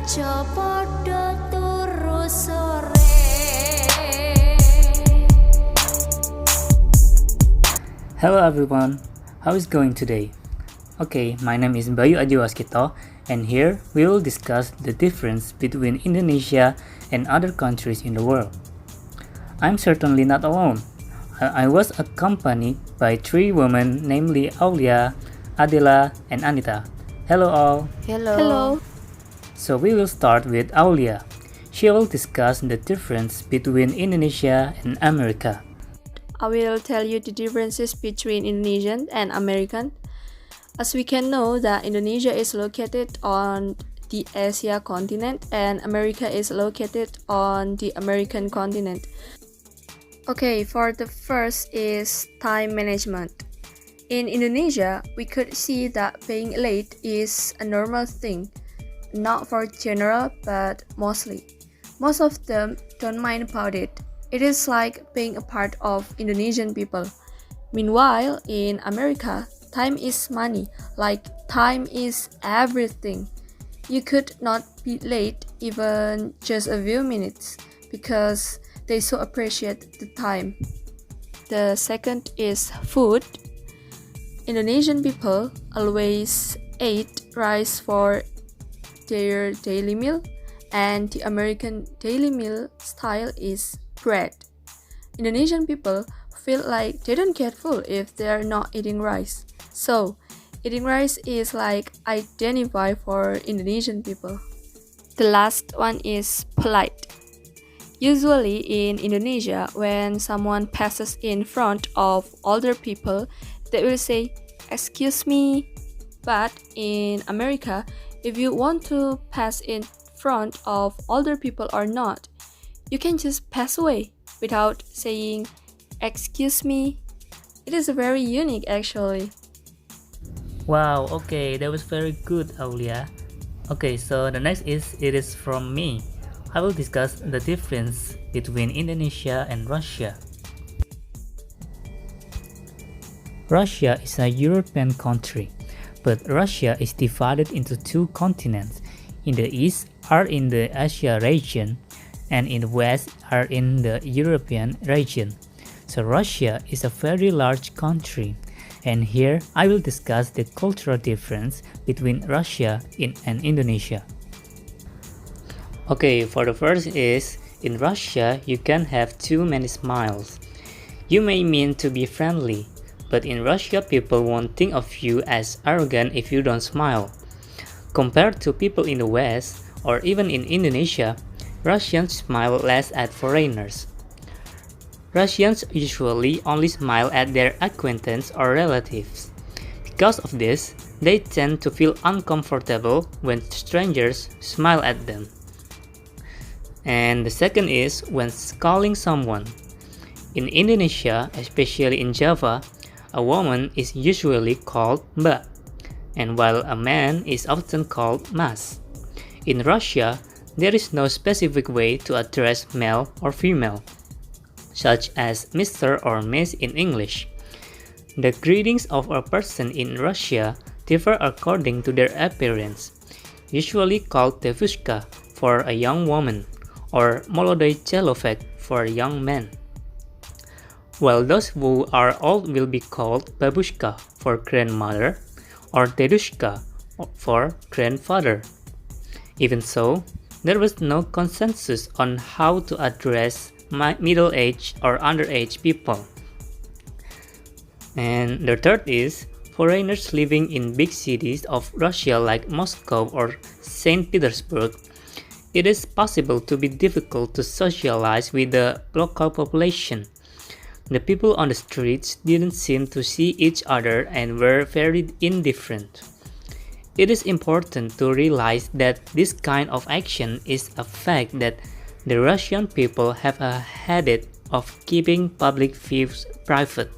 Aja podo turu sore. Hello everyone, how is going today? Okay, my name is Bayu Aji Waskito, and here we will discuss the difference between Indonesia and other countries in the world. I'm certainly not alone. I was accompanied by three women, namely Aulia, Adhela, and Anita. Hello all. Hello. So we will start with Aulia. She will discuss the difference between Indonesia and America. I will tell you the differences between Indonesian and American. As we can know that Indonesia is located on the Asia continent and America is located on the American continent. Okay, for the first is time management. In Indonesia, we could see that being late is a normal thing, not for general but mostly. Most of them don't mind about it. It is like being a part of Indonesian people. Meanwhile, in America, time is money, like time is everything. You could not be late even just a few minutes because they so appreciate the time. The second is food. Indonesian people always ate rice for their daily meal, and the American daily meal style is bread. Indonesian people feel like they don't get full if they are not eating rice. So, eating rice is like identify for Indonesian people. The last one is polite. Usually in Indonesia, when someone passes in front of older people, they will say, "Excuse me." But in America, if you want to pass in front of older people or not, you can just pass away without saying, "Excuse me." It is very unique actually. Wow, okay, that was very good, Aulia. Okay, so the next it is from me. I will discuss the difference between Indonesia and Russia. Russia is a European country, but Russia is divided into two continents. In the east are in the Asia region, and in the west are in the European region. So Russia is a very large country, and here I will discuss the cultural difference between Russia and Indonesia. Okay, for the first is, in Russia you can have too many smiles. You may mean to be friendly, but in Russia people won't think of you as arrogant if you don't smile. Compared to people in the West, or even in Indonesia, Russians smile less at foreigners. Russians usually only smile at their acquaintances or relatives. Because of this, they tend to feel uncomfortable when strangers smile at them. And the second is when calling someone. In Indonesia, especially in Java, a woman is usually called Mbak, and while a man is often called Mas. In Russia, there is no specific way to address male or female, such as Mr. or Miss in English. The greetings of a person in Russia differ according to their appearance, usually called devushka for a young woman, or molodoi chelovek for a young man, while those who are old will be called babushka for grandmother, or dedushka for grandfather. Even so, there was no consensus on how to address middle-aged or underage people. And the third is, foreigners living in big cities of Russia like Moscow or St. Petersburg, it is possible to be difficult to socialize with the local population. The people on the streets didn't seem to see each other and were very indifferent. It is important to realize that this kind of action is a fact that the Russian people have a habit of keeping public views private.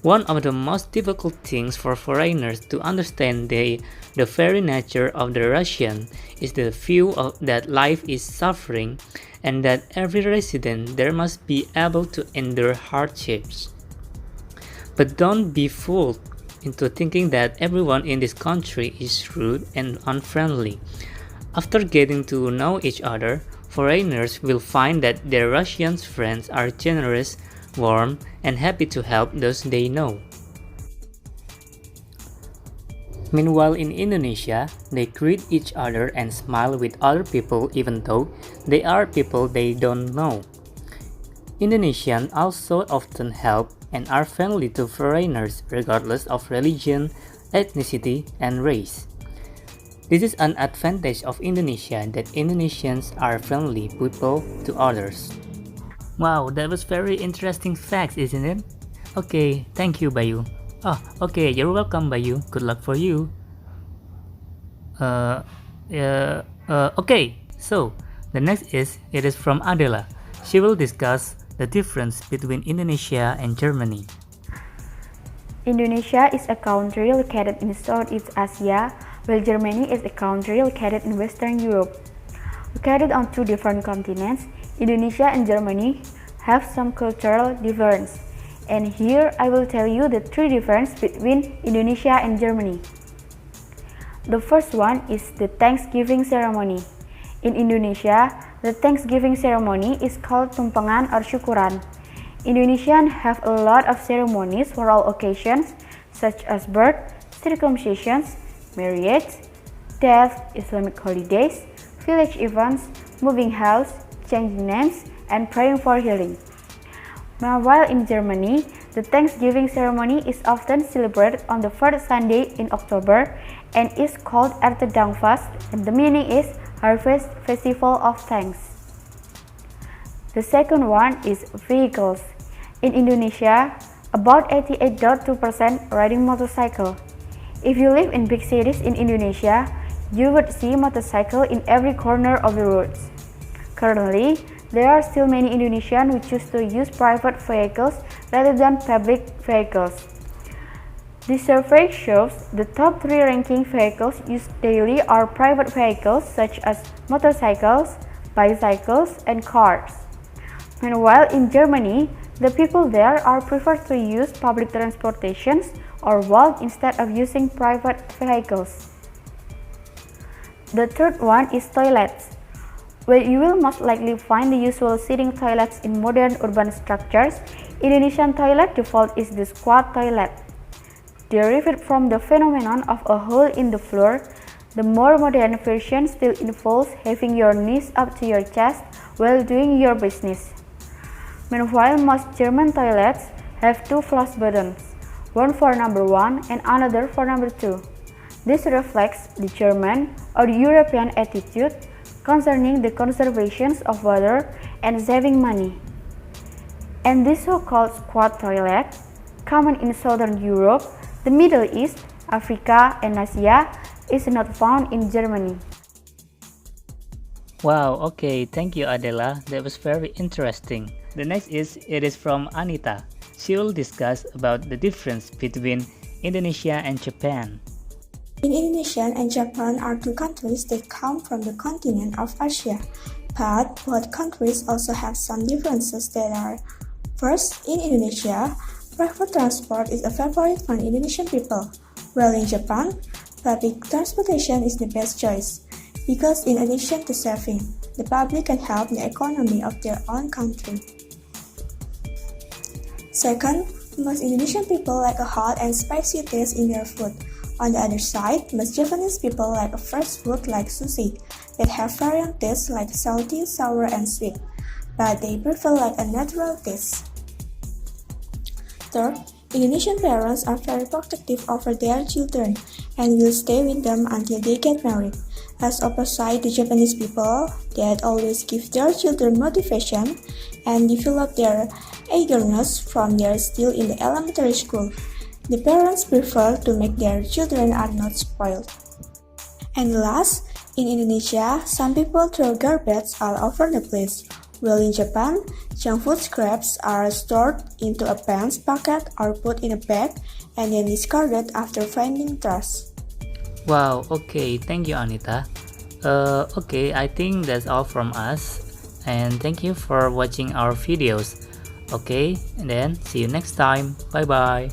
One of the most difficult things for foreigners to understand the very nature of the Russian is the view that life is suffering and that every resident there must be able to endure hardships. But don't be fooled into thinking that everyone in this country is rude and unfriendly. After getting to know each other, foreigners will find that their Russian friends are generous, warm, and happy to help those they know. Meanwhile, in Indonesia, they greet each other and smile with other people even though they are people they don't know. Indonesians also often help and are friendly to foreigners regardless of religion, ethnicity, and race. This is an advantage of Indonesia that Indonesians are friendly people to others. Wow, that was very interesting facts, isn't it? Okay, thank you, Bayu. Oh, okay, you're welcome, Bayu. Good luck for you. Okay, so the next it is from Adhela. She will discuss the difference between Indonesia and Germany. Indonesia is a country located in Southeast Asia, while Germany is a country located in Western Europe. Located on two different continents, Indonesia and Germany have some cultural difference. And here I will tell you the three differences between Indonesia and Germany. The first one is the Thanksgiving ceremony. In Indonesia, the Thanksgiving ceremony is called tumpengan or syukuran. Indonesians have a lot of ceremonies for all occasions, such as birth, circumcisions, marriage, death, Islamic holidays, village events, moving house, changing names, and praying for healing. While in Germany, the Thanksgiving ceremony is often celebrated on the first Sunday in October and is called Erntedankfest, and the meaning is Harvest Festival of Thanks. The second one is vehicles. In Indonesia, about 88.2% riding motorcycle. If you live in big cities in Indonesia, you would see motorcycle in every corner of the roads. Currently, there are still many Indonesians who choose to use private vehicles rather than public vehicles. This survey shows the top 3 ranking vehicles used daily are private vehicles such as motorcycles, bicycles, and cars. Meanwhile, in Germany, the people there are prefer to use public transportations or walk instead of using private vehicles. The third one is toilets. Where you will most likely find the usual sitting toilets in modern urban structures, Indonesian toilet default is the squat toilet. Derived from the phenomenon of a hole in the floor, the more modern version still involves having your knees up to your chest while doing your business. Meanwhile, most German toilets have 2 flush buttons, one for number 1 and another for number 2. This reflects the German or European attitude concerning the conservation of water and saving money. And this so-called squat toilet, common in Southern Europe, the Middle East, Africa, and Asia, is not found in Germany. Wow, okay, thank you Adhela, that was very interesting. The next it is from Anita. She will discuss about the difference between Indonesia and Japan. Indonesia and Japan are two countries that come from the continent of Asia, but both countries also have some differences that are: first, in Indonesia, private transport is a favorite for Indonesian people, while in Japan, public transportation is the best choice, because in addition to saving, the public can help the economy of their own country. Second, most Indonesian people like a hot and spicy taste in their food. On the other side, most Japanese people like a fresh food like sushi that have variant tastes like salty, sour, and sweet, but they prefer like a natural taste. Third, Indonesian parents are very protective over their children and will stay with them until they get married, as opposite to Japanese people that always give their children motivation and develop their eagerness from their still in the elementary school. The parents prefer to make their children are not spoiled. And last, in Indonesia, some people throw garbage all over the place, while in Japan, junk food scraps are stored into a pants pocket or put in a bag and then discarded after finding trash. Wow, okay, thank you Anita. Okay, I think that's all from us, and thank you for watching our videos. Okay, and then see you next time. Bye bye.